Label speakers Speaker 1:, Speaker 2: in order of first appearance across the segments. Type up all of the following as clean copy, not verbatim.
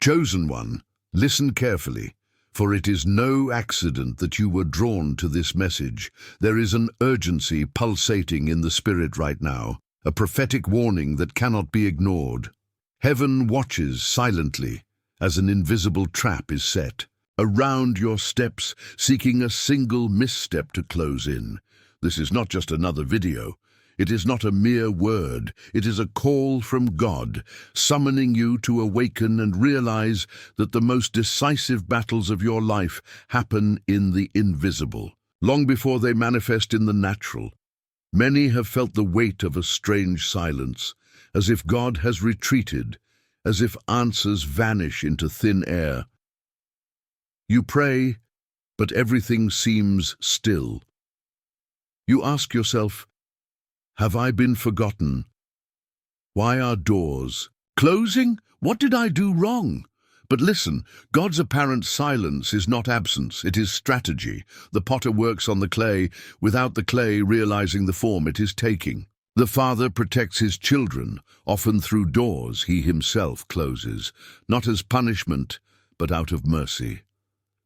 Speaker 1: Chosen one, listen carefully, for it is no accident that you were drawn to this message. There is an urgency pulsating in the spirit right now, a prophetic warning that cannot be ignored. Heaven watches silently as an invisible trap is set around your steps, seeking a single misstep to close in. This is not just another video. It is not a mere word. It is a call from God, summoning you to awaken and realize that the most decisive battles of your life happen in the invisible, long before they manifest in the natural. Many have felt the weight of a strange silence, as if God has retreated, as if answers vanish into thin air. You pray, but everything seems still. You ask yourself, have I been forgotten? Why are doors closing? What did I do wrong? But listen, God's apparent silence is not absence, it is strategy. The potter works on the clay without the clay realizing the form it is taking. The Father protects his children, often through doors he himself closes, not as punishment, but out of mercy.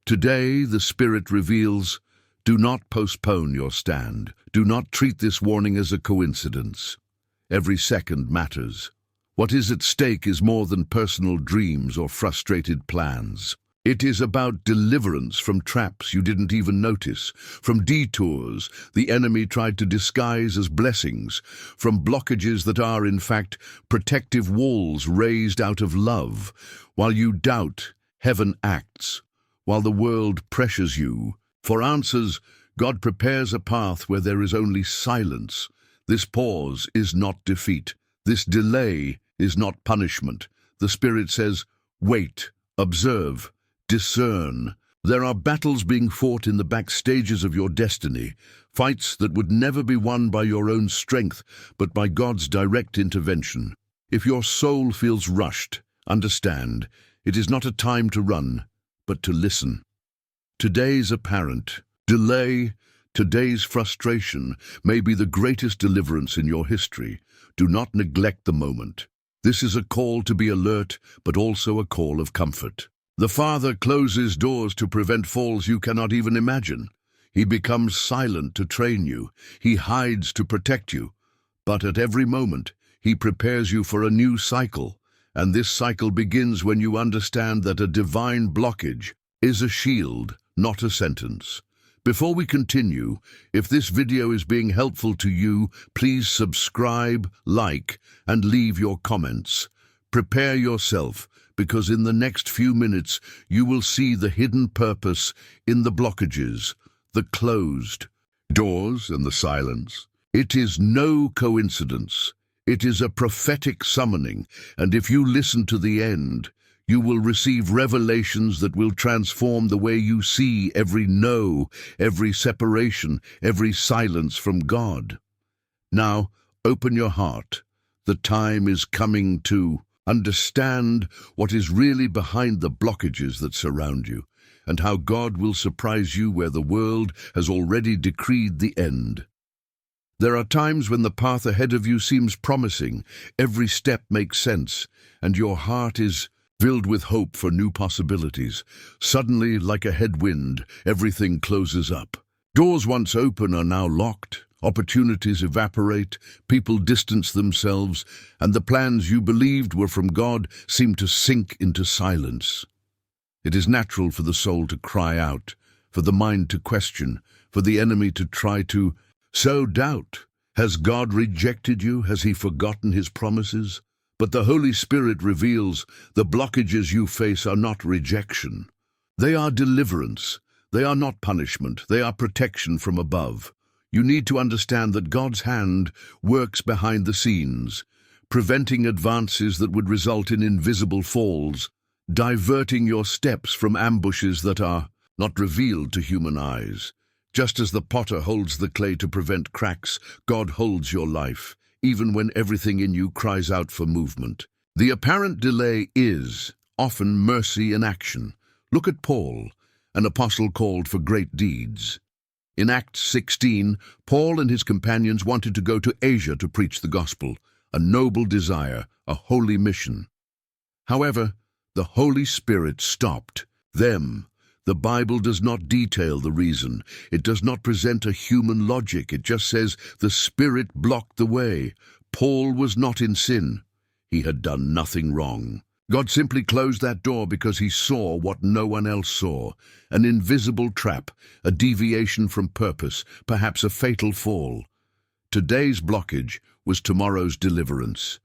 Speaker 1: Today, the Spirit reveals, do not postpone your stand. Do not treat this warning as a coincidence. Every second matters. What is at stake is more than personal dreams or frustrated plans. It is about deliverance from traps you didn't even notice, from detours the enemy tried to disguise as blessings, from blockages that are, in fact, protective walls raised out of love. While you doubt, heaven acts. While the world pressures you for answers, God prepares a path where there is only silence. This pause is not defeat. This delay is not punishment. The Spirit says, wait, observe, discern. There are battles being fought in the back stages of your destiny, fights that would never be won by your own strength, but by God's direct intervention. If your soul feels rushed, understand, it is not a time to run, but to listen. Today's apparent delay, today's frustration may be the greatest deliverance in your history. Do not neglect the moment. This is a call to be alert, but also a call of comfort. The Father closes doors to prevent falls you cannot even imagine. He becomes silent to train you. He hides to protect you. But at every moment, he prepares you for a new cycle. And this cycle begins when you understand that a divine blockage is a shield, not a sentence. Before we continue, if this video is being helpful to you, please subscribe, like, and leave your comments. Prepare yourself, because in the next few minutes you will see the hidden purpose in the blockages, the closed doors and the silence. It is no coincidence. It is a prophetic summoning, and if you listen to the end, you will receive revelations that will transform the way you see every no, every separation, every silence from God. Now, open your heart. The time is coming to understand what is really behind the blockages that surround you, and how God will surprise you where the world has already decreed the end. There are times when the path ahead of you seems promising, every step makes sense, and your heart is filled with hope for new possibilities. Suddenly, like a headwind, everything closes up. Doors once open are now locked. Opportunities evaporate, people distance themselves, and the plans you believed were from God seem to sink into silence. It is natural for the soul to cry out, for the mind to question, for the enemy to try to sow doubt. Has God rejected you? Has he forgotten his promises? But the Holy Spirit reveals the blockages you face are not rejection. They are deliverance. They are not punishment. They are protection from above. You need to understand that God's hand works behind the scenes, preventing advances that would result in invisible falls, diverting your steps from ambushes that are not revealed to human eyes. Just as the potter holds the clay to prevent cracks, God holds your life, even when everything in you cries out for movement. The apparent delay is often mercy in action. Look at Paul, an apostle called for great deeds. In Acts 16, Paul and his companions wanted to go to Asia to preach the gospel, a noble desire, a holy mission. However, The Holy Spirit stopped them. The Bible does not detail the reason. It does not present a human logic. It just says the Spirit blocked the way. Paul was not in sin. He had done nothing wrong. God simply closed that door because he saw what no one else saw. An invisible trap, a deviation from purpose, perhaps a fatal fall. Today's blockage was tomorrow's deliverance.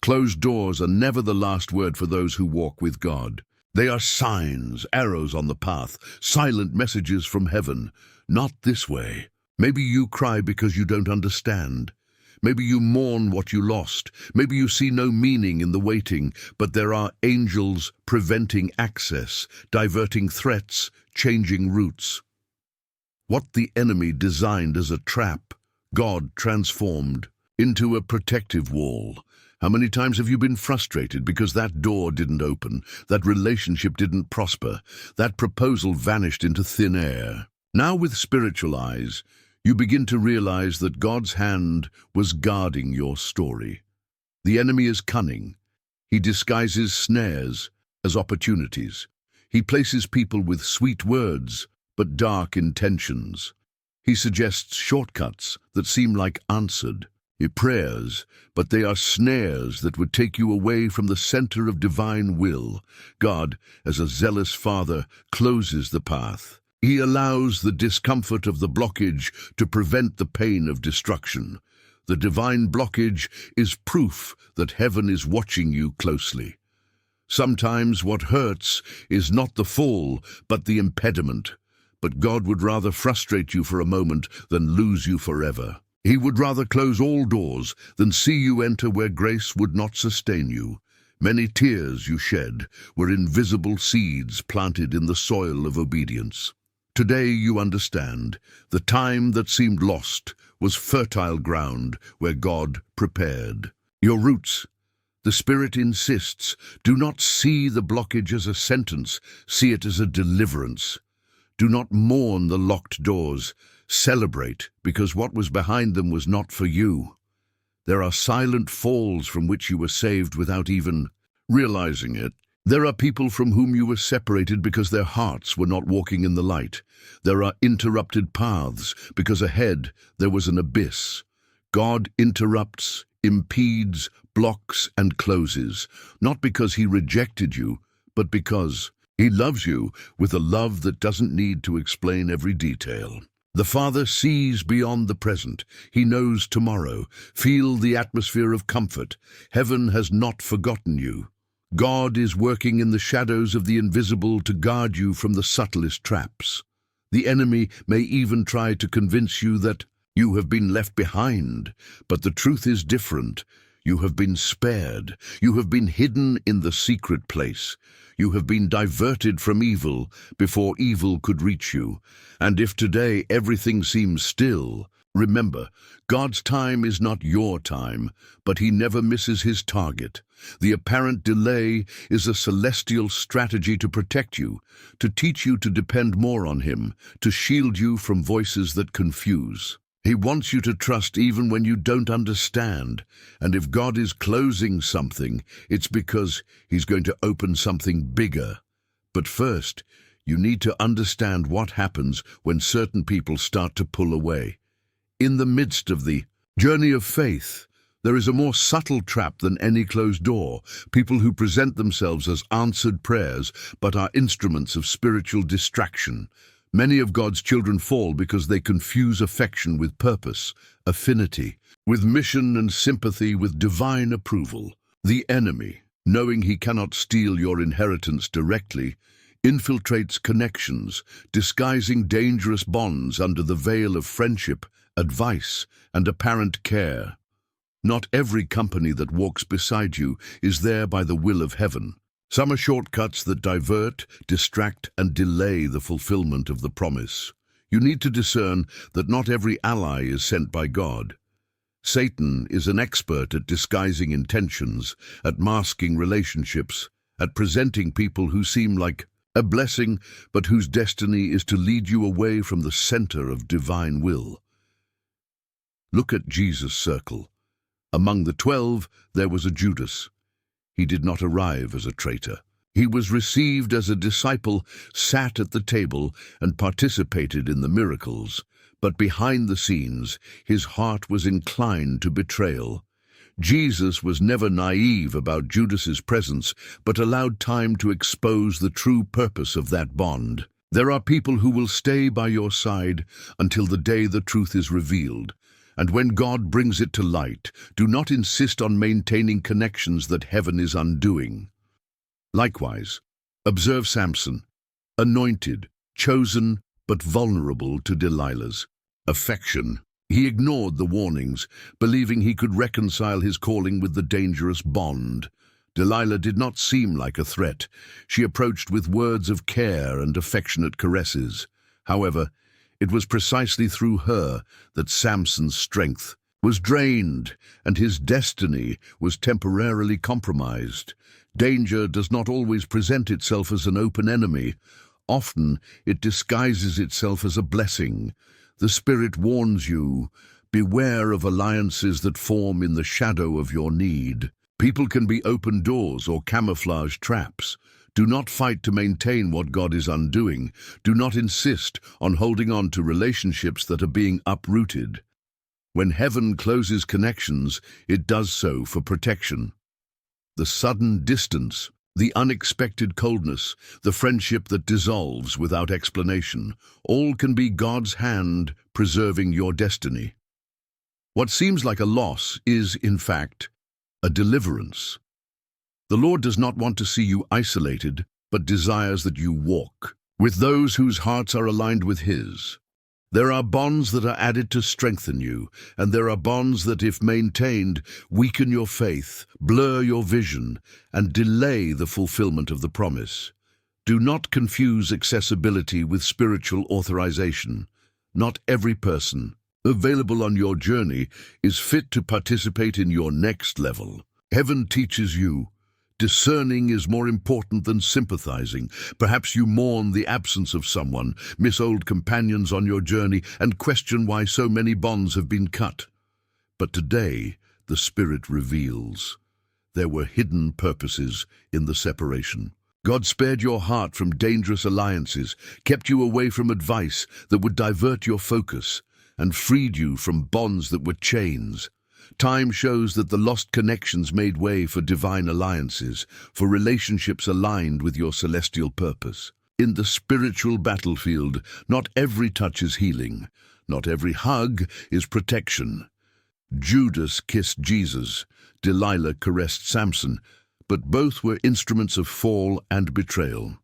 Speaker 1: Closed doors are never the last word for those who walk with God. They are signs, arrows on the path, silent messages from heaven. Not this way. Maybe you cry because you don't understand. Maybe you mourn what you lost. Maybe you see no meaning in the waiting, but there are angels preventing access, diverting threats, changing routes. What the enemy designed as a trap, God transformed into a protective wall. How many times have you been frustrated because that door didn't open, that relationship didn't prosper, that proposal vanished into thin air? Now with spiritual eyes, you begin to realize that God's hand was guarding your story. The enemy is cunning. He disguises snares as opportunities. He places people with sweet words but dark intentions. He suggests shortcuts that seem like answered prayers, but they are snares that would take you away from the center of divine will. God, as a zealous father, closes the path. He allows the discomfort of the blockage to prevent the pain of destruction. The divine blockage is proof that heaven is watching you closely. Sometimes what hurts is not the fall, but the impediment. But God would rather frustrate you for a moment than lose you forever. He would rather close all doors than see you enter where grace would not sustain you. Many tears you shed were invisible seeds planted in the soil of obedience. Today you understand, the time that seemed lost was fertile ground where God prepared. Your roots, the Spirit insists, do not see the blockage as a sentence, see it as a deliverance. Do not mourn the locked doors. Celebrate, because what was behind them was not for you. There are silent falls from which you were saved without even realizing it. There are people from whom you were separated because their hearts were not walking in the light. There are interrupted paths because ahead there was an abyss. God interrupts, impedes, blocks, and closes, not because he rejected you, but because he loves you with a love that doesn't need to explain every detail. The Father sees beyond the present. He knows tomorrow. Feel the atmosphere of comfort. Heaven has not forgotten you. God is working in the shadows of the invisible to guard you from the subtlest traps. The enemy may even try to convince you that you have been left behind, but the truth is different. You have been spared. You have been hidden in the secret place. You have been diverted from evil before evil could reach you. And if today everything seems still, remember, God's time is not your time, but he never misses his target. The apparent delay is a celestial strategy to protect you, to teach you to depend more on him, to shield you from voices that confuse. He wants you to trust even when you don't understand. And if God is closing something, it's because he's going to open something bigger. But first, you need to understand what happens when certain people start to pull away. In the midst of the journey of faith, there is a more subtle trap than any closed door. People who present themselves as answered prayers, but are instruments of spiritual distraction. Many of God's children fall because they confuse affection with purpose, affinity with mission, and sympathy with divine approval. The enemy, knowing he cannot steal your inheritance directly, infiltrates connections, disguising dangerous bonds under the veil of friendship, advice, and apparent care. Not every company that walks beside you is there by the will of heaven. Some are shortcuts that divert, distract, and delay the fulfillment of the promise. You need to discern that not every ally is sent by God. Satan is an expert at disguising intentions, at masking relationships, at presenting people who seem like a blessing, but whose destiny is to lead you away from the center of divine will. Look at Jesus' circle. Among the 12, there was a Judas. He did not arrive as a traitor. He was received as a disciple, sat at the table, and participated in the miracles. But behind the scenes, his heart was inclined to betrayal. Jesus was never naive about Judas's presence, but allowed time to expose the true purpose of that bond. There are people who will stay by your side until the day the truth is revealed. And when God brings it to light, do not insist on maintaining connections that heaven is undoing. Likewise, observe Samson, anointed, chosen, but vulnerable to Delilah's affection. He ignored the warnings, believing he could reconcile his calling with the dangerous bond. Delilah did not seem like a threat. She approached with words of care and affectionate caresses. However, it was precisely through her that Samson's strength was drained and his destiny was temporarily compromised. Danger does not always present itself as an open enemy. Often it disguises itself as a blessing. The Spirit warns you, beware of alliances that form in the shadow of your need. People can be open doors or camouflage traps. Do not fight to maintain what God is undoing. Do not insist on holding on to relationships that are being uprooted. When heaven closes connections, it does so for protection. The sudden distance, the unexpected coldness, the friendship that dissolves without explanation, all can be God's hand preserving your destiny. What seems like a loss is, in fact, a deliverance. The Lord does not want to see you isolated, but desires that you walk with those whose hearts are aligned with His. There are bonds that are added to strengthen you, and there are bonds that, if maintained, weaken your faith, blur your vision, and delay the fulfillment of the promise. Do not confuse accessibility with spiritual authorization. Not every person available on your journey is fit to participate in your next level. Heaven teaches you discerning is more important than sympathizing. Perhaps you mourn the absence of someone, miss old companions on your journey, and question why so many bonds have been cut. But today, the Spirit reveals there were hidden purposes in the separation. God spared your heart from dangerous alliances, kept you away from advice that would divert your focus, and freed you from bonds that were chains. Time shows that the lost connections made way for divine alliances, for relationships aligned with your celestial purpose. In the spiritual battlefield, not every touch is healing. Not every hug is protection. Judas kissed Jesus, Delilah caressed Samson, but both were instruments of fall and betrayal.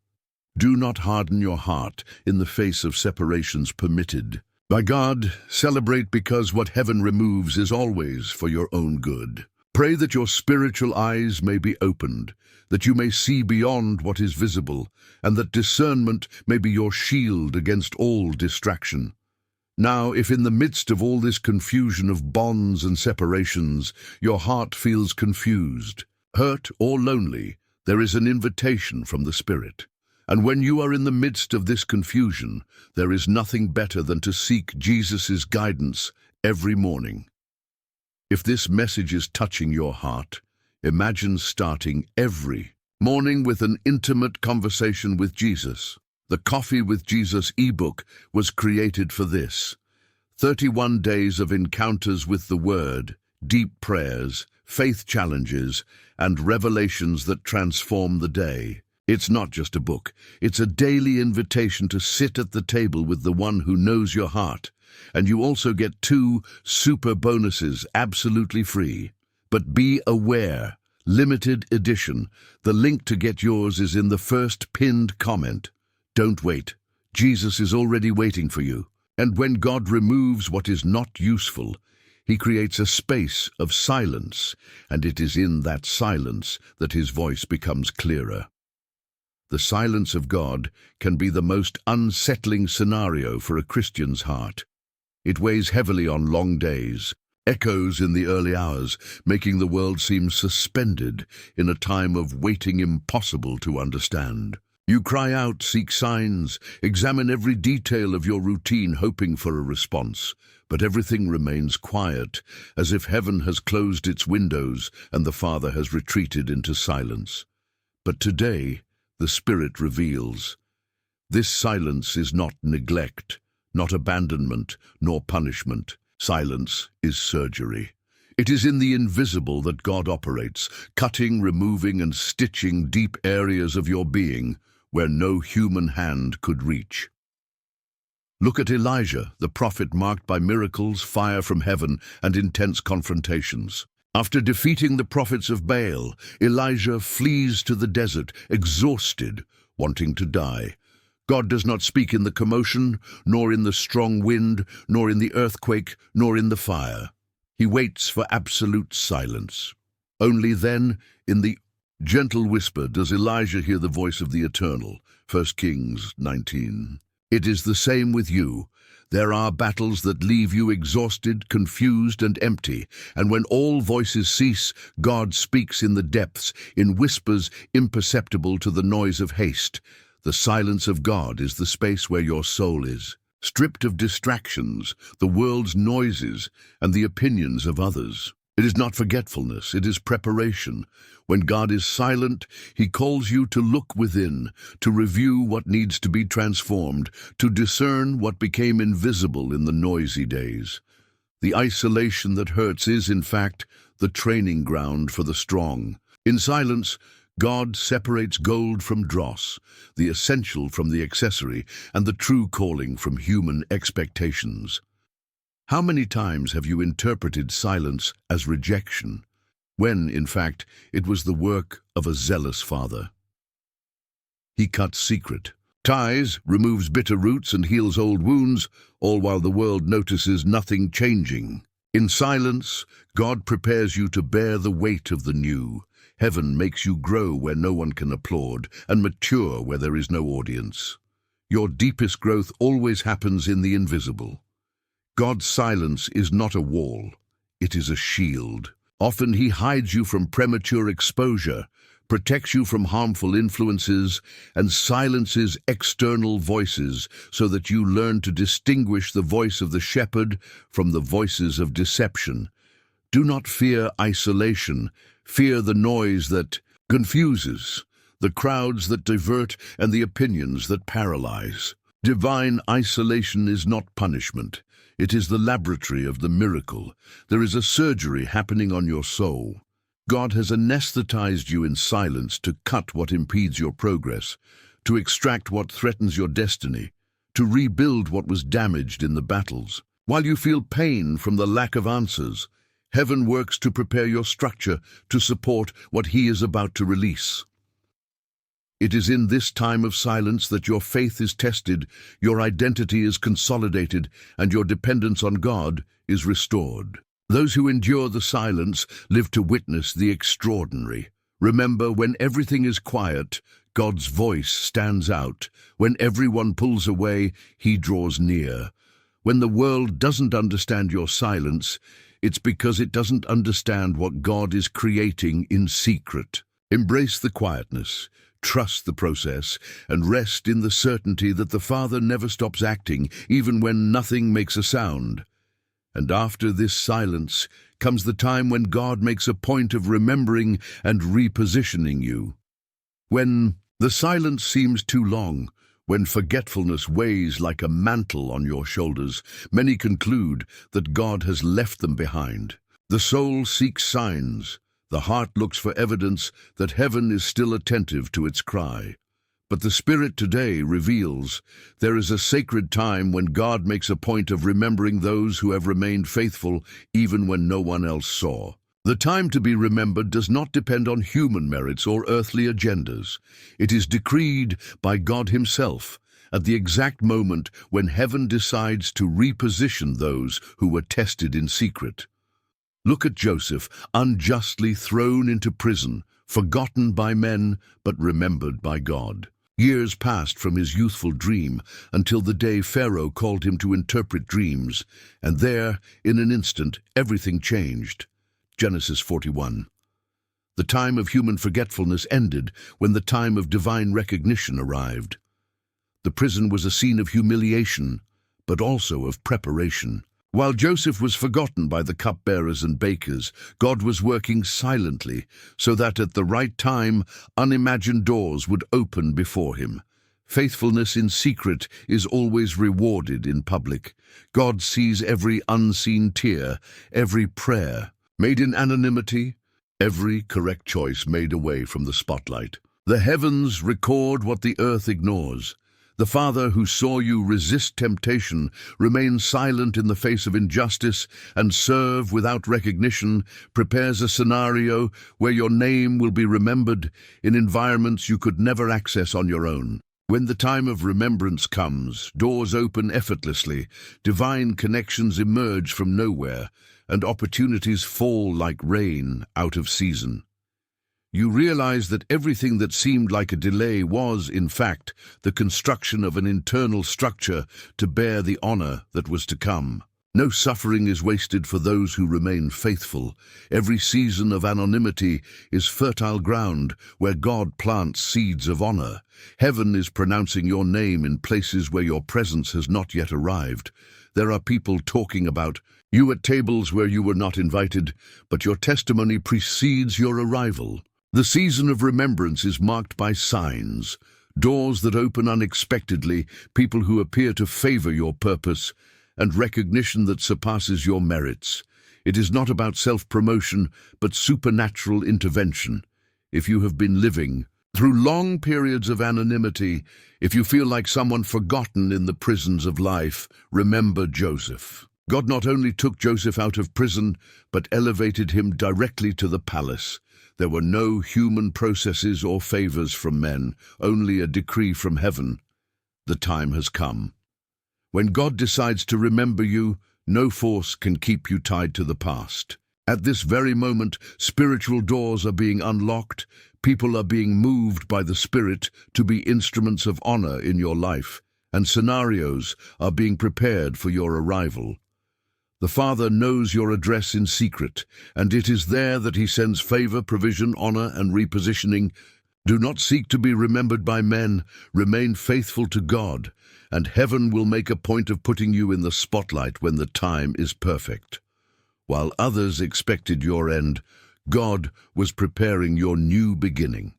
Speaker 1: Do not harden your heart in the face of separations permitted. By God, celebrate because what heaven removes is always for your own good. Pray that your spiritual eyes may be opened, that you may see beyond what is visible, and that discernment may be your shield against all distraction. Now, if in the midst of all this confusion of bonds and separations, your heart feels confused, hurt, or lonely, there is an invitation from the Spirit. And when you are in the midst of this confusion, there is nothing better than to seek Jesus' guidance every morning. If this message is touching your heart, imagine starting every morning with an intimate conversation with Jesus. The Coffee with Jesus ebook was created for this. 31 days of encounters with the Word, deep prayers, faith challenges, and revelations that transform the day. It's not just a book. It's a daily invitation to sit at the table with the one who knows your heart. And you also get 2 super bonuses absolutely free. But be aware, limited edition. The link to get yours is in the first pinned comment. Don't wait. Jesus is already waiting for you. And when God removes what is not useful, He creates a space of silence, and it is in that silence that His voice becomes clearer. The silence of God can be the most unsettling scenario for a Christian's heart. It weighs heavily on long days, echoes in the early hours, making the world seem suspended in a time of waiting impossible to understand. You cry out, seek signs, examine every detail of your routine hoping for a response, but everything remains quiet, as if heaven has closed its windows and the Father has retreated into silence. But today, the Spirit reveals. This silence is not neglect, not abandonment, nor punishment. Silence is surgery. It is in the invisible that God operates, cutting, removing, and stitching deep areas of your being where no human hand could reach. Look at Elijah, the prophet marked by miracles, fire from heaven, and intense confrontations. After defeating the prophets of Baal, Elijah flees to the desert, exhausted, wanting to die. God does not speak in the commotion, nor in the strong wind, nor in the earthquake, nor in the fire. He waits for absolute silence. Only then, in the gentle whisper, does Elijah hear the voice of the Eternal. 1 Kings 19. It is the same with you. There are battles that leave you exhausted, confused, and empty, and when all voices cease, God speaks in the depths, in whispers imperceptible to the noise of haste. The silence of God is the space where your soul is, stripped of distractions, the world's noises, and the opinions of others. It is not forgetfulness, it is preparation. When God is silent, He calls you to look within, to review what needs to be transformed, to discern what became invisible in the noisy days. The isolation that hurts is, in fact, the training ground for the strong. In silence, God separates gold from dross, the essential from the accessory, and the true calling from human expectations. How many times have you interpreted silence as rejection, when, in fact, it was the work of a zealous father? He cuts secret ties, removes bitter roots, and heals old wounds, all while the world notices nothing changing. In silence, God prepares you to bear the weight of the new. Heaven makes you grow where no one can applaud, and mature where there is no audience. Your deepest growth always happens in the invisible. God's silence is not a wall, it is a shield. Often He hides you from premature exposure, protects you from harmful influences, and silences external voices so that you learn to distinguish the voice of the shepherd from the voices of deception. Do not fear isolation, fear the noise that confuses, the crowds that divert, and the opinions that paralyze. Divine isolation is not punishment. It is the laboratory of the miracle. There is a surgery happening on your soul. God has anesthetized you in silence to cut what impedes your progress, to extract what threatens your destiny, to rebuild what was damaged in the battles. While you feel pain from the lack of answers, heaven works to prepare your structure to support what He is about to release. It is in this time of silence that your faith is tested, your identity is consolidated, and your dependence on God is restored. Those who endure the silence live to witness the extraordinary. Remember, when everything is quiet, God's voice stands out. When everyone pulls away, He draws near. When the world doesn't understand your silence, it's because it doesn't understand what God is creating in secret. Embrace the quietness. Trust the process, and rest in the certainty that the Father never stops acting, even when nothing makes a sound. And after this silence comes the time when God makes a point of remembering and repositioning you. When the silence seems too long, when forgetfulness weighs like a mantle on your shoulders, many conclude that God has left them behind. The soul seeks signs. The heart looks for evidence that heaven is still attentive to its cry. But the Spirit today reveals there is a sacred time when God makes a point of remembering those who have remained faithful even when no one else saw. The time to be remembered does not depend on human merits or earthly agendas. It is decreed by God Himself at the exact moment when heaven decides to reposition those who were tested in secret. Look at Joseph, unjustly thrown into prison, forgotten by men, but remembered by God. Years passed from his youthful dream until the day Pharaoh called him to interpret dreams, and there, in an instant, everything changed. Genesis 41. The time of human forgetfulness ended when the time of divine recognition arrived. The prison was a scene of humiliation, but also of preparation. While Joseph was forgotten by the cupbearers and bakers, God was working silently so that at the right time, unimagined doors would open before him. Faithfulness in secret is always rewarded in public. God sees every unseen tear, every prayer made in anonymity, every correct choice made away from the spotlight. The heavens record what the earth ignores. The Father who saw you resist temptation, remain silent in the face of injustice, and serve without recognition, prepares a scenario where your name will be remembered in environments you could never access on your own. When the time of remembrance comes, doors open effortlessly, divine connections emerge from nowhere, and opportunities fall like rain out of season. You realize that everything that seemed like a delay was, in fact, the construction of an internal structure to bear the honor that was to come. No suffering is wasted for those who remain faithful. Every season of anonymity is fertile ground where God plants seeds of honor. Heaven is pronouncing your name in places where your presence has not yet arrived. There are people talking about you at tables where you were not invited, but your testimony precedes your arrival. The season of remembrance is marked by signs, doors that open unexpectedly, people who appear to favor your purpose, and recognition that surpasses your merits. It is not about self-promotion, but supernatural intervention. If you have been living through long periods of anonymity, if you feel like someone forgotten in the prisons of life, remember Joseph. God not only took Joseph out of prison, but elevated him directly to the palace. There were no human processes or favors from men, only a decree from heaven. The time has come. When God decides to remember you, no force can keep you tied to the past. At this very moment, spiritual doors are being unlocked. People are being moved by the Spirit to be instruments of honor in your life, and scenarios are being prepared for your arrival. The Father knows your address in secret, and it is there that he sends favor, provision, honor, and repositioning. Do not seek to be remembered by men. Remain faithful to God, and heaven will make a point of putting you in the spotlight when the time is perfect. While others expected your end, God was preparing your new beginning.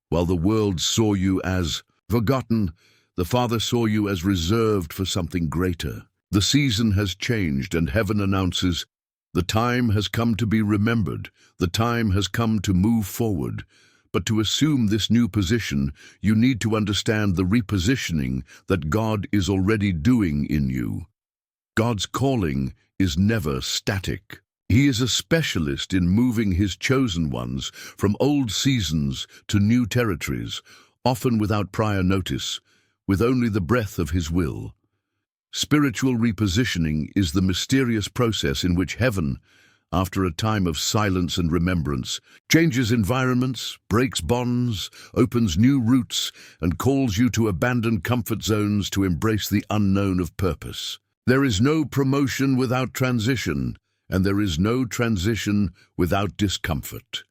Speaker 1: While the world saw you as forgotten, the Father saw you as reserved for something greater. The season has changed, and heaven announces, the time has come to be remembered, the time has come to move forward. But to assume this new position, you need to understand the repositioning that God is already doing in you. God's calling is never static. He is a specialist in moving his chosen ones from old seasons to new territories, often without prior notice, with only the breath of his will. Spiritual repositioning is the mysterious process in which heaven, after a time of silence and remembrance, changes environments, breaks bonds, opens new routes, and calls you to abandon comfort zones to embrace the unknown of purpose. There is no promotion without transition, and there is no transition without discomfort.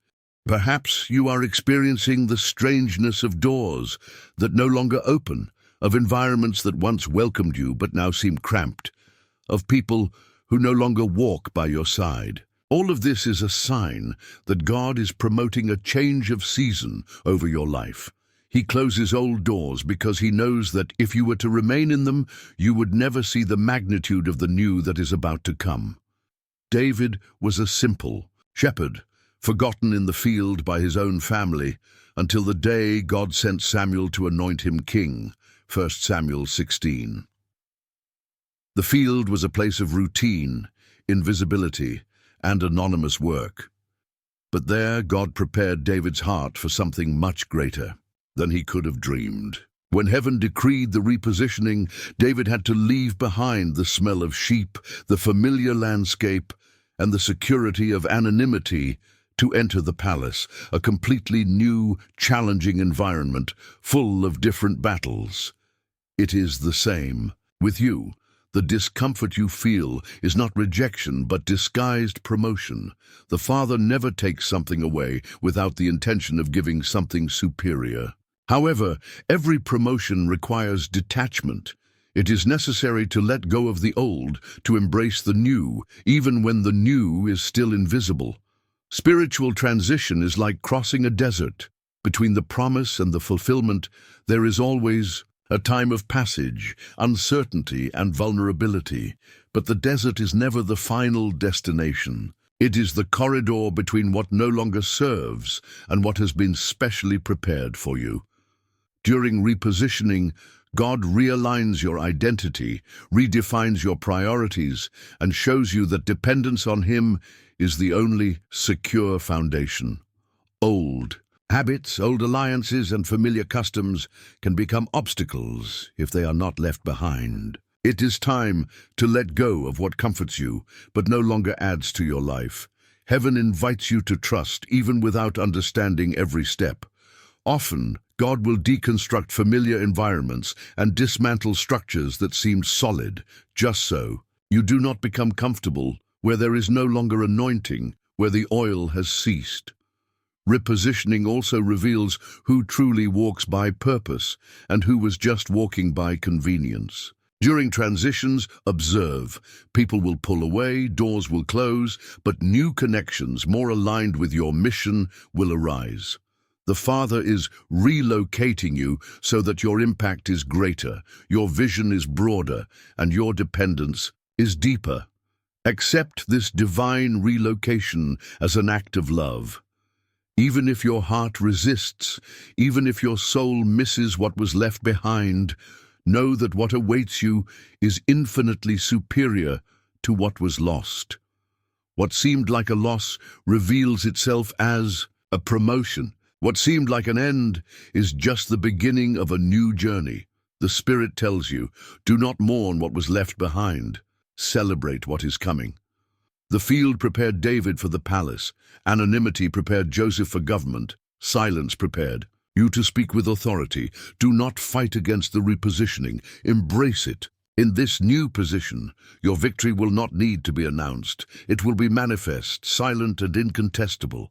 Speaker 1: Perhaps you are experiencing the strangeness of doors that no longer open, of environments that once welcomed you but now seem cramped, of people who no longer walk by your side. All of this is a sign that God is promoting a change of season over your life. He closes old doors because he knows that if you were to remain in them, you would never see the magnitude of the new that is about to come. David was a simple shepherd, forgotten in the field by his own family, until the day God sent Samuel to anoint him king. 1 Samuel 16. The field was a place of routine, invisibility, and anonymous work. But there God prepared David's heart for something much greater than he could have dreamed. When heaven decreed the repositioning, David had to leave behind the smell of sheep, the familiar landscape, and the security of anonymity to enter the palace, a completely new, challenging environment full of different battles. It is the same with you. The discomfort you feel is not rejection, but disguised promotion. The Father never takes something away without the intention of giving something superior. However, every promotion requires detachment. It is necessary to let go of the old, to embrace the new, even when the new is still invisible. Spiritual transition is like crossing a desert. Between the promise and the fulfillment, there is always a time of passage, uncertainty, and vulnerability. But the desert is never the final destination. It is the corridor between what no longer serves and what has been specially prepared for you. During repositioning, God realigns your identity, redefines your priorities, and shows you that dependence on Him is the only secure foundation. Old habits, old alliances, and familiar customs can become obstacles if they are not left behind. It is time to let go of what comforts you, but no longer adds to your life. Heaven invites you to trust, even without understanding every step. Often, God will deconstruct familiar environments and dismantle structures that seemed solid. Just so, you do not become comfortable where there is no longer anointing, where the oil has ceased. Repositioning also reveals who truly walks by purpose and who was just walking by convenience. During transitions, observe. People will pull away, doors will close, but new connections, more aligned with your mission, will arise. The Father is relocating you so that your impact is greater, your vision is broader, and your dependence is deeper. Accept this divine relocation as an act of love. Even if your heart resists, even if your soul misses what was left behind, know that what awaits you is infinitely superior to what was lost. What seemed like a loss reveals itself as a promotion. What seemed like an end is just the beginning of a new journey. The Spirit tells you, do not mourn what was left behind. Celebrate what is coming. The field prepared David for the palace. Anonymity prepared Joseph for government. Silence prepared you to speak with authority. Do not fight against the repositioning. Embrace it. In this new position, your victory will not need to be announced. It will be manifest, silent, and incontestable.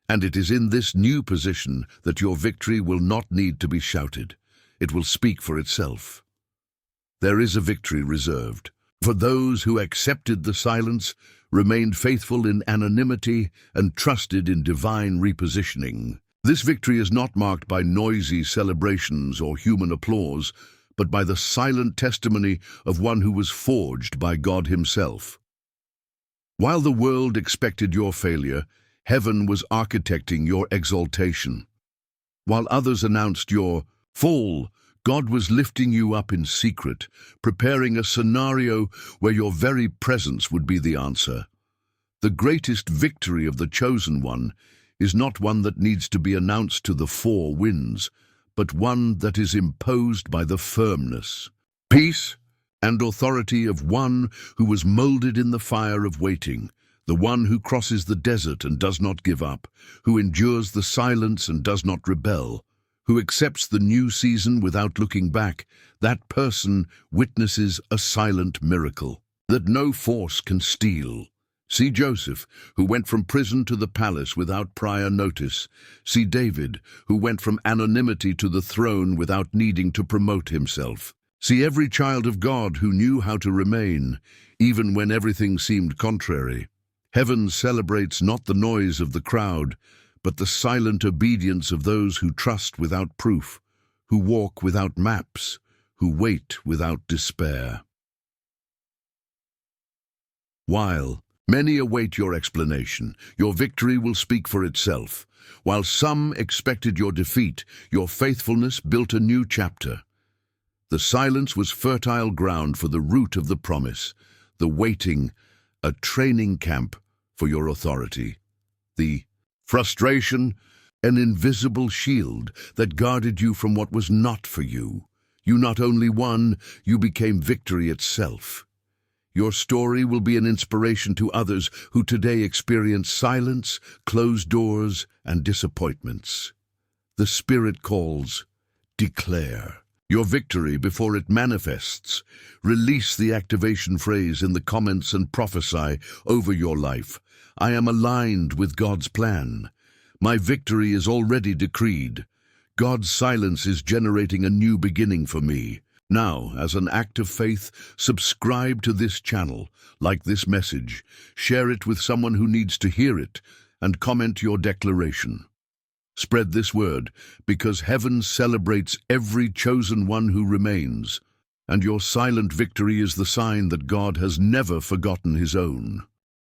Speaker 1: And it is in this new position that your victory will not need to be shouted. It will speak for itself. There is a victory reserved for those who accepted the silence, remained faithful in anonymity, and trusted in divine repositioning. This victory is not marked by noisy celebrations or human applause, but by the silent testimony of one who was forged by God Himself. While the world expected your failure, heaven was architecting your exaltation. While others announced your fall, God was lifting you up in secret, preparing a scenario where your very presence would be the answer. The greatest victory of the chosen one is not one that needs to be announced to the four winds, but one that is imposed by the firmness, peace, and authority of one who was molded in the fire of waiting, the one who crosses the desert and does not give up, who endures the silence and does not rebel, who accepts the new season without looking back. That person witnesses a silent miracle that no force can steal. See Joseph, who went from prison to the palace without prior notice. See David, who went from anonymity to the throne without needing to promote himself. See every child of God who knew how to remain, even when everything seemed contrary. Heaven celebrates not the noise of the crowd, but the silent obedience of those who trust without proof, who walk without maps, who wait without despair. While many await your explanation, your victory will speak for itself. While some expected your defeat, your faithfulness built a new chapter. The silence was fertile ground for the root of the promise, the waiting, a training camp for your authority. The frustration, an invisible shield that guarded you from what was not for you. You not only won, you became victory itself. Your story will be an inspiration to others who today experience silence, closed doors, and disappointments. The Spirit calls, declare your victory before it manifests. Release the activation phrase in the comments and prophesy over your life. I am aligned with God's plan. My victory is already decreed. God's silence is generating a new beginning for me. Now, as an act of faith, subscribe to this channel, like this message, share it with someone who needs to hear it, and comment your declaration. Spread this word, because heaven celebrates every chosen one who remains, and your silent victory is the sign that God has never forgotten his own.